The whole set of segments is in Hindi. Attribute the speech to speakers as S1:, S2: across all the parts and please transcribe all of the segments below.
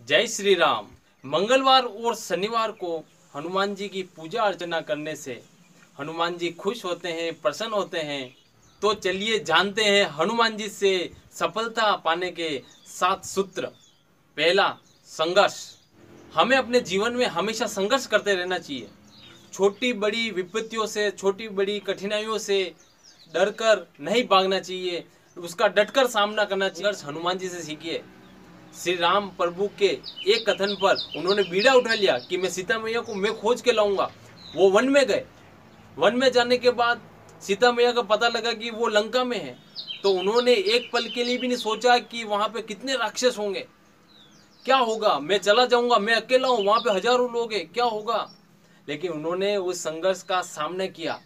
S1: जय श्री राम। मंगलवार और शनिवार को हनुमान जी की पूजा अर्चना करने से हनुमान जी खुश होते हैं, प्रसन्न होते हैं। तो चलिए जानते हैं हनुमान जी से सफलता पाने के 7 सूत्र। पहला, संघर्ष। हमें अपने जीवन में हमेशा संघर्ष करते रहना चाहिए। छोटी बड़ी विपत्तियों से, छोटी बड़ी कठिनाइयों से डरकर नहीं भागना चाहिए, उसका डटकर सामना करना चाहिए। संघर्ष हनुमान जी से सीखिए। श्री राम प्रभु के एक कथन पर उन्होंने बीड़ा उठा लिया कि मैं सीता मैया को मैं खोज के लाऊंगा। वो वन में गए। वन में जाने के बाद सीता मैया का पता लगा कि वो लंका में है। तो उन्होंने एक पल के लिए भी नहीं सोचा कि वहां पे कितने राक्षस होंगे, क्या होगा, मैं चला जाऊंगा, मैं अकेला हूं, वहां पे हजारों लोग हैं, क्या होगा। लेकिन उन्होंने उस संघर्ष का सामना किया।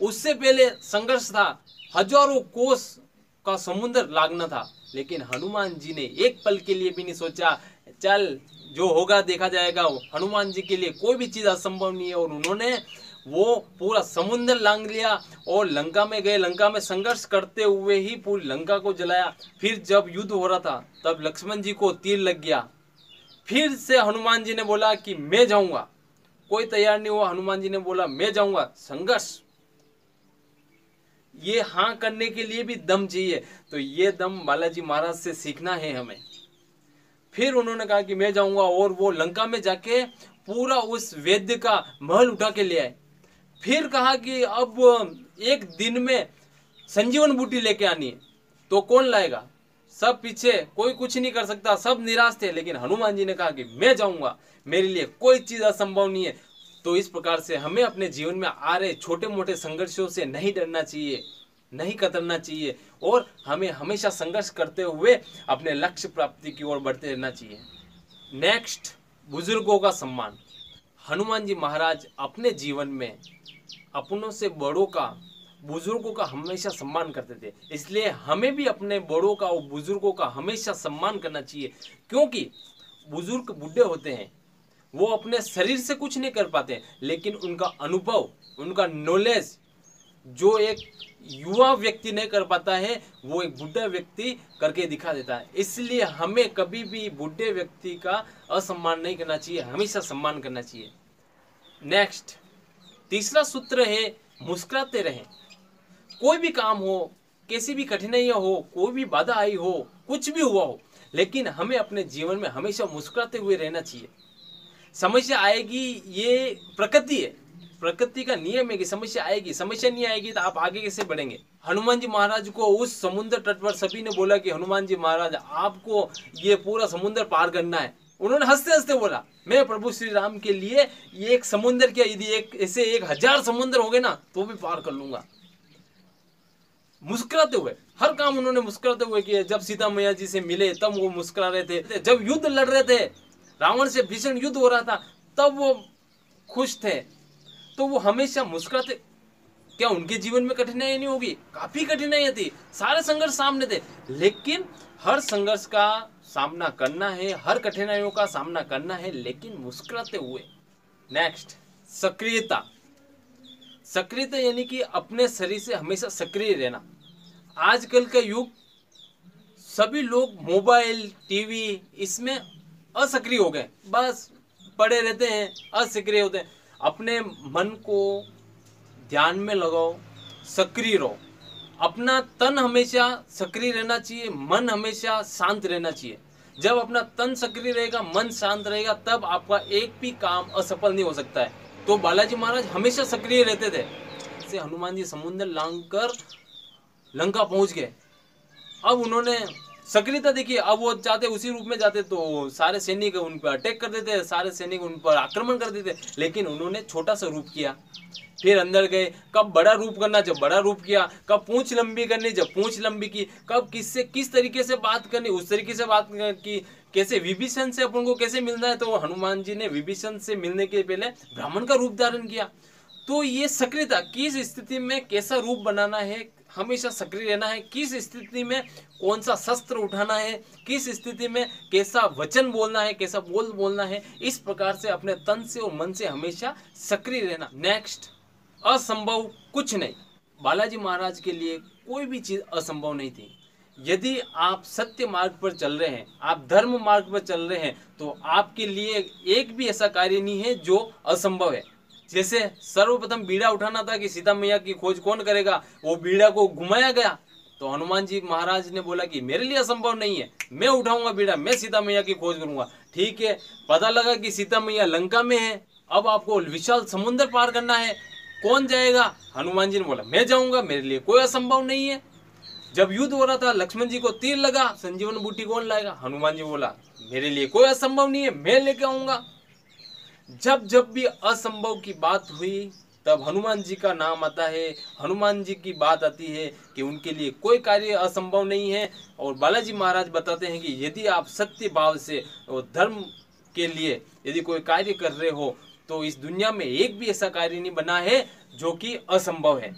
S1: उससे पहले संघर्ष था, हजारों कोस का समुद्र लागना था। लेकिन हनुमान जी ने एक पल के लिए भी नहीं सोचा, चल जो होगा देखा जाएगा। हनुमान जी के लिए कोई भी चीज असंभव नहीं है। और उन्होंने वो पूरा समुद्र लांग लिया और लंका में गए। लंका में संघर्ष करते हुए ही पूरी लंका को जलाया। फिर जब युद्ध हो रहा था तब लक्ष्मण जी को तीर लग गया। फिर से हनुमान जी ने बोला कि मैं जाऊंगा। कोई तैयार नहीं हुआ। हनुमान जी ने बोला मैं जाऊंगा। संघर्ष, ये हाँ करने के लिए भी दम चाहिए। तो ये दम बालाजी महाराज से सीखना है हमें। फिर उन्होंने कहा कि मैं जाऊंगा और वो लंका में जाके पूरा उस वैद्य का महल उठा के ले आए। फिर कहा कि अब एक दिन में संजीवन बूटी लेके आनी है। तो कौन लाएगा? सब पीछे, कोई कुछ नहीं कर सकता, सब निराश थे। लेकिन हनुमान जी ने कहा कि मैं जाऊंगा, मेरे लिए कोई चीज असंभव नहीं है। तो इस प्रकार से हमें अपने जीवन में आ रहे छोटे मोटे संघर्षों से नहीं डरना चाहिए, नहीं कतरना चाहिए और हमें हमेशा संघर्ष करते हुए अपने लक्ष्य प्राप्ति की ओर बढ़ते रहना चाहिए। नेक्स्ट, बुजुर्गों का सम्मान। हनुमान जी महाराज अपने जीवन में अपनों से बड़ों का, बुजुर्गों का हमेशा सम्मान करते थे। इसलिए हमें भी अपने बड़ों का और बुजुर्गों का हमेशा सम्मान करना चाहिए। क्योंकि बुजुर्ग बूढ़े होते हैं, वो अपने शरीर से कुछ नहीं कर पाते, लेकिन उनका अनुभव, उनका नॉलेज जो एक युवा व्यक्ति नहीं कर पाता है, वो एक बूढ़ा व्यक्ति करके दिखा देता है। इसलिए हमें कभी भी बूढ़े व्यक्ति का असम्मान नहीं करना चाहिए, हमेशा सम्मान करना चाहिए। नेक्स्ट, तीसरा सूत्र है, मुस्कुराते रहें। कोई भी काम हो, कैसी भी कठिनाइयां हो, कोई भी बाधा आई हो, कुछ भी हुआ हो, लेकिन हमें अपने जीवन में हमेशा मुस्कुराते हुए रहना चाहिए। समस्या आएगी, ये प्रकृति है, प्रकृति का नियम है कि समस्या आएगी। समस्या नहीं आएगी तो आप आगे कैसे बढ़ेंगे। हनुमान जी महाराज को उस समुद्र तट पर सभी ने बोला कि हनुमान जी महाराज आपको ये पूरा समुद्र पार करना है। उन्होंने हंसते हंसते बोला, मैं प्रभु श्री राम के लिए ये एक समुद्र क्या, यदि एक ऐसे 1000 समुद्र हो गए ना तो भी पार कर लूंगा। मुस्कुराते हुए हर काम उन्होंने मुस्कुराते हुए किया। जब सीता मैया जी से मिले तब वो मुस्कुरा रहे थे। जब युद्ध लड़ रहे थे, रावण से भीषण युद्ध हो रहा था, तब वो खुश थे। तो वो हमेशा मुस्कुराते। क्या उनके जीवन में कठिनाई नहीं होगी? काफी कठिनाइयां थी, सारे संघर्ष सामने थे, लेकिन हर संघर्ष का सामना करना है, हर कठिनाइयों का सामना करना है, लेकिन मुस्कुराते हुए। नेक्स्ट, सक्रियता। सक्रियता यानी कि अपने शरीर से हमेशा सक्रिय रहना। आजकल का युग, सभी लोग मोबाइल, टीवी, इसमें असक्रिय हो गए, बस पड़े रहते हैं, असक्रिय होते हैं। अपने मन को ध्यान में लगाओ, सक्रिय रहो। अपना तन हमेशा सक्रिय रहना चाहिए, मन हमेशा शांत रहना चाहिए। जब अपना तन सक्रिय रहेगा, मन शांत रहेगा, तब आपका एक भी काम असफल नहीं हो सकता है। तो बालाजी महाराज हमेशा सक्रिय रहते थे। से हनुमान जी समुद्र लांग कर लंका पहुंच गए। अब उन्होंने सक्रियता देखिए। अब वो चाहते उसी रूप में जाते तो सारे सैनिक उन पर अटैक कर देते, सारे सैनिक उन पर आक्रमण कर देते। लेकिन उन्होंने छोटा सा रूप किया, फिर अंदर गए। कब बड़ा रूप करना, जब बड़ा रूप किया। कब पूंछ लंबी करनी, जब पूंछ लंबी की। कब किससे किस तरीके से बात करनी, उस तरीके से बात की। कैसे विभीषण से अपन को कैसे मिलना है, तो हनुमान जी ने विभीषण से मिलने के पहले ब्राह्मण का रूप धारण किया। तो ये सक्रियता, किस स्थिति में कैसा रूप बनाना है, हमेशा सक्रिय रहना है। किस स्थिति में कौन सा शस्त्र उठाना है, किस स्थिति में कैसा वचन बोलना है, कैसा बोल बोलना है, इस प्रकार से अपने तन से और मन से हमेशा सक्रिय रहना। नेक्स्ट, असंभव कुछ नहीं। बालाजी महाराज के लिए कोई भी चीज असंभव नहीं थी। यदि आप सत्य मार्ग पर चल रहे हैं, आप धर्म मार्ग पर चल रहे हैं, तो आपके लिए एक भी ऐसा कार्य नहीं है जो असंभव है। जैसे सर्वप्रथम बीड़ा उठाना था कि सीता मैया की खोज कौन करेगा, वो बीड़ा को घुमाया गया, तो हनुमान जी महाराज ने बोला कि मेरे लिए असंभव नहीं है, मैं उठाऊंगा बीड़ा, मैं सीता मैया की खोज करूंगा। ठीक है, पता लगा कि सीता मैया लंका में है, अब आपको विशाल समुद्र पार करना है, कौन जाएगा? हनुमान जी ने बोला मैं जाऊंगा, मेरे लिए कोई असंभव नहीं है। जब युद्ध हो रहा था, लक्ष्मण जी को तीर लगा, संजीवन बूटी कौन लाएगा? हनुमान जी बोला मेरे लिए कोई असंभव नहीं है, मैं लेके आऊंगा। जब जब भी असंभव की बात हुई, तब हनुमान जी का नाम आता है, हनुमान जी की बात आती है कि उनके लिए कोई कार्य असंभव नहीं है। और बालाजी महाराज बताते हैं कि यदि आप सत्य भाव से और धर्म के लिए यदि कोई कार्य कर रहे हो, तो इस दुनिया में एक भी ऐसा कार्य नहीं बना है जो कि असंभव है,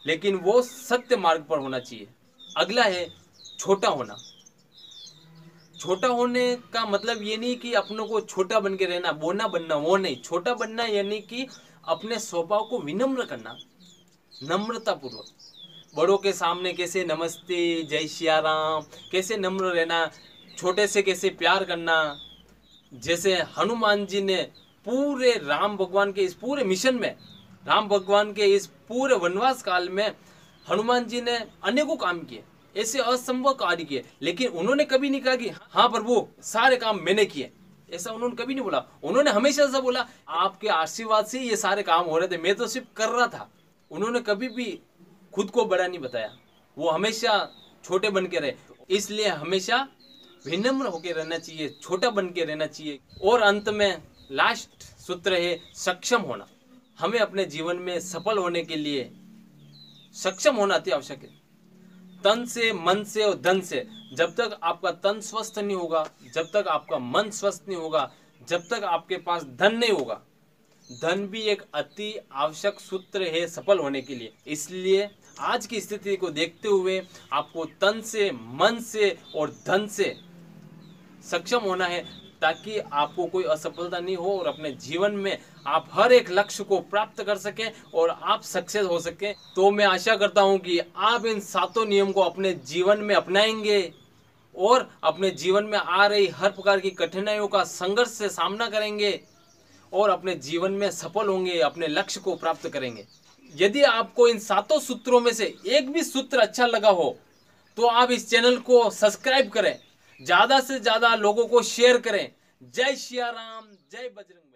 S1: लेकिन वो सत्य मार्ग पर होना चाहिए। अगला है छोटा होना। छोटा होने का मतलब ये नहीं कि अपनों को छोटा बन के रहना, बोना बनना, वो नहीं। छोटा बनना यानी कि अपने स्वभाव को विनम्र करना, नम्रता पूर्वक। बड़ों के सामने कैसे नमस्ते, जय सिया राम, कैसे नम्र रहना, छोटे से कैसे प्यार करना। जैसे हनुमान जी ने पूरे राम भगवान के इस पूरे मिशन में, राम भगवान के इस पूरे वनवास काल में हनुमान जी ने अनेकों काम किए, ऐसे असंभव कार्य किए, लेकिन उन्होंने कभी नहीं कहा कि हाँ प्रभु सारे काम मैंने किए, ऐसा उन्होंने कभी नहीं बोला। उन्होंने हमेशा ऐसा बोला आपके आशीर्वाद से ये सारे काम हो रहे थे, मैं तो सिर्फ कर रहा था। उन्होंने कभी भी खुद को बड़ा नहीं बताया, वो हमेशा छोटे बन के रहे। इसलिए हमेशा विनम्र होकर रहना चाहिए, छोटा बन के रहना चाहिए। और अंत में लास्ट सूत्र है सक्षम होना। हमें अपने जीवन में सफल होने के लिए सक्षम होना अति आवश्यक है, तन से, मन से और धन से। जब तक आपका तन स्वस्थ नहीं होगा, जब तक आपका मन स्वस्थ नहीं होगा, जब तक आपके पास धन नहीं होगा। धन भी एक अति आवश्यक सूत्र है सफल होने के लिए। इसलिए आज की स्थिति को देखते हुए आपको तन से, मन से और धन से सक्षम होना है, ताकि आपको कोई असफलता नहीं हो और अपने जीवन में आप हर एक लक्ष्य को प्राप्त कर सकें और आप सक्सेस हो सकें। तो मैं आशा करता हूं कि आप इन 7 नियम को अपने जीवन में अपनाएंगे और अपने जीवन में आ रही हर प्रकार की कठिनाइयों का संघर्ष से सामना करेंगे और अपने जीवन में सफल होंगे, अपने लक्ष्य को प्राप्त करेंगे। यदि आपको इन 7 सूत्रों में से एक भी सूत्र अच्छा लगा हो, तो आप इस चैनल को सब्सक्राइब करें, ज्यादा से ज्यादा लोगों को शेयर करें। जय सिया राम, जय बजरंग।